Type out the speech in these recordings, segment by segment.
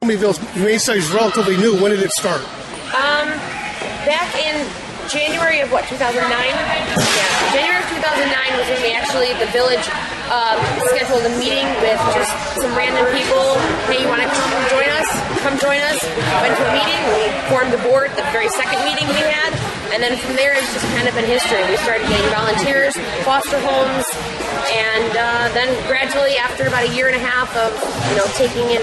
Romeyville's Humane Society is relatively new. When did it start? Back in January of 2009? Yeah, January of 2009 was when we actually, the village scheduled a meeting with just some random people. Hey, you want to come join us? Come join us. Went to a meeting. We formed the board, the very second meeting we had. And then from there, it's just kind of been history. We started getting volunteers, foster homes, and then gradually, after about a year and a half of taking in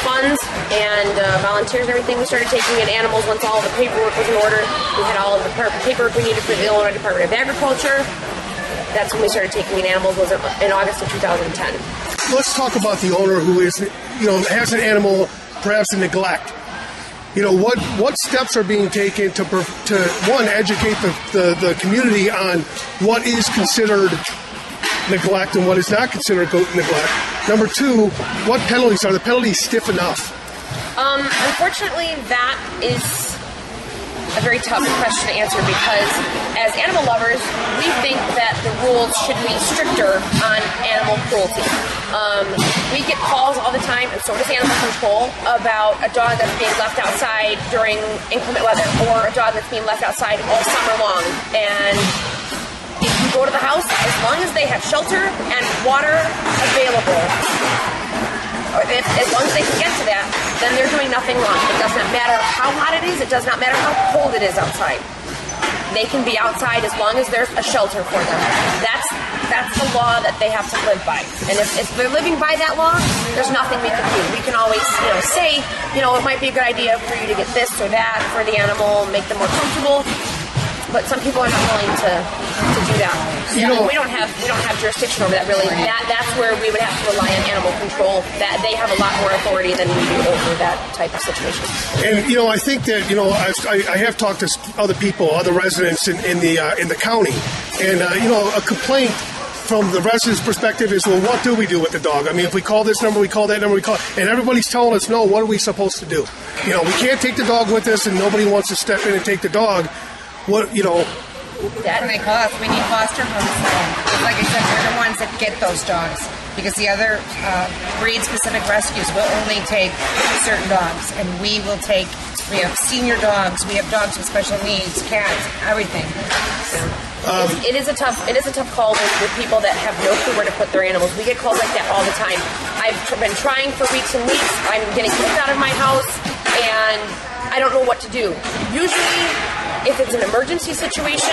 funds and volunteers and everything, we started taking in animals once all the paperwork was in order. We had all of the paperwork we needed for the Illinois Department of Agriculture. That's when we started taking in animals, was in August of 2010. Let's talk about the owner who is, has an animal perhaps in neglect. What steps are being taken to one, educate the community on what is considered neglect and what is not considered neglect? Number two, what penalties? Are the penalties stiff enough? Unfortunately, that is a very tough question to answer because as animal lovers, we think that the rules should be stricter on animal cruelty. We get calls all the time, and so does animal control, about a dog that's being left outside during inclement weather or a dog that's being left outside all summer long. And if you go to the house, as long as they have shelter and water available, or as long as they can get to that, then they're doing nothing wrong. It does not matter how hot it is. It does not matter how cold it is outside. They can be outside as long as there's a shelter for them. That's the law that they have to live by. And if they're living by that law, there's nothing we can do. We can always, say, it might be a good idea for you to get this or that for the animal, make them more comfortable. But some people are not willing to do that. We don't have jurisdiction over that really. That's where we would have to rely on animal control. That they have a lot more authority than we do over that type of situation. And I think that I have talked to other people, other residents in the county, and a complaint from the residents' perspective is, well, what do we do with the dog? I mean, if we call this number, we call that number, and everybody's telling us no. What are we supposed to do? We can't take the dog with us, and nobody wants to step in and take the dog. What That's what they call us. We need foster homes. Like I said, we're the ones that get those dogs because the other breed-specific rescues will only take certain dogs, and we have senior dogs, we have dogs with special needs, cats, everything. It is a tough call with people that have no clue where to put their animals. We get calls like that all the time. I've been trying for weeks and weeks. I'm getting kicked out of my house, and I don't know what to do. Usually, if it's an emergency situation,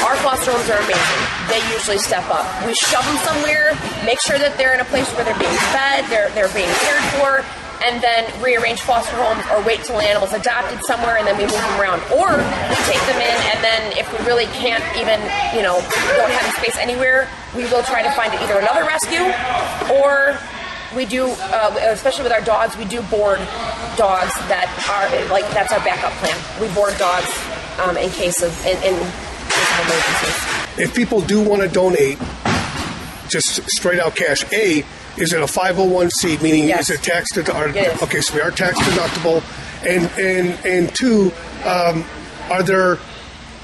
our foster homes are amazing. They usually step up. We shove them somewhere, make sure that they're in a place where they're being fed, they're being cared for, and then rearrange foster homes or wait till an animal's adopted somewhere and then we move them around. Or we take them in, and then if we really can't even, don't have the space anywhere, we will try to find either another rescue or we do, especially with our dogs, we do board dogs that are, that's our backup plan. We board dogs in case of emergencies. If people do want to donate, just straight out cash, is it a 501c, meaning yes. Is it tax deductible? It is. Okay, so we are tax deductible. And two, are there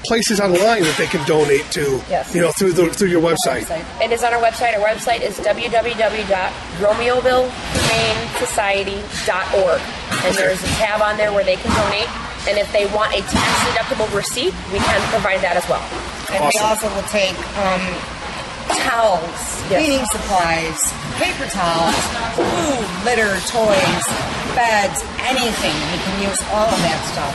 places online that they can donate to? Yes. Through your website. It is on our website. Our website is www.romeyvillehumanesociety.org. And there's a tab on there where they can donate. And if they want a tax-deductible receipt, we can provide that as well. And awesome. We also will take towels, cleaning supplies, paper towels, food, litter, toys, beds, anything. We can use all of that stuff.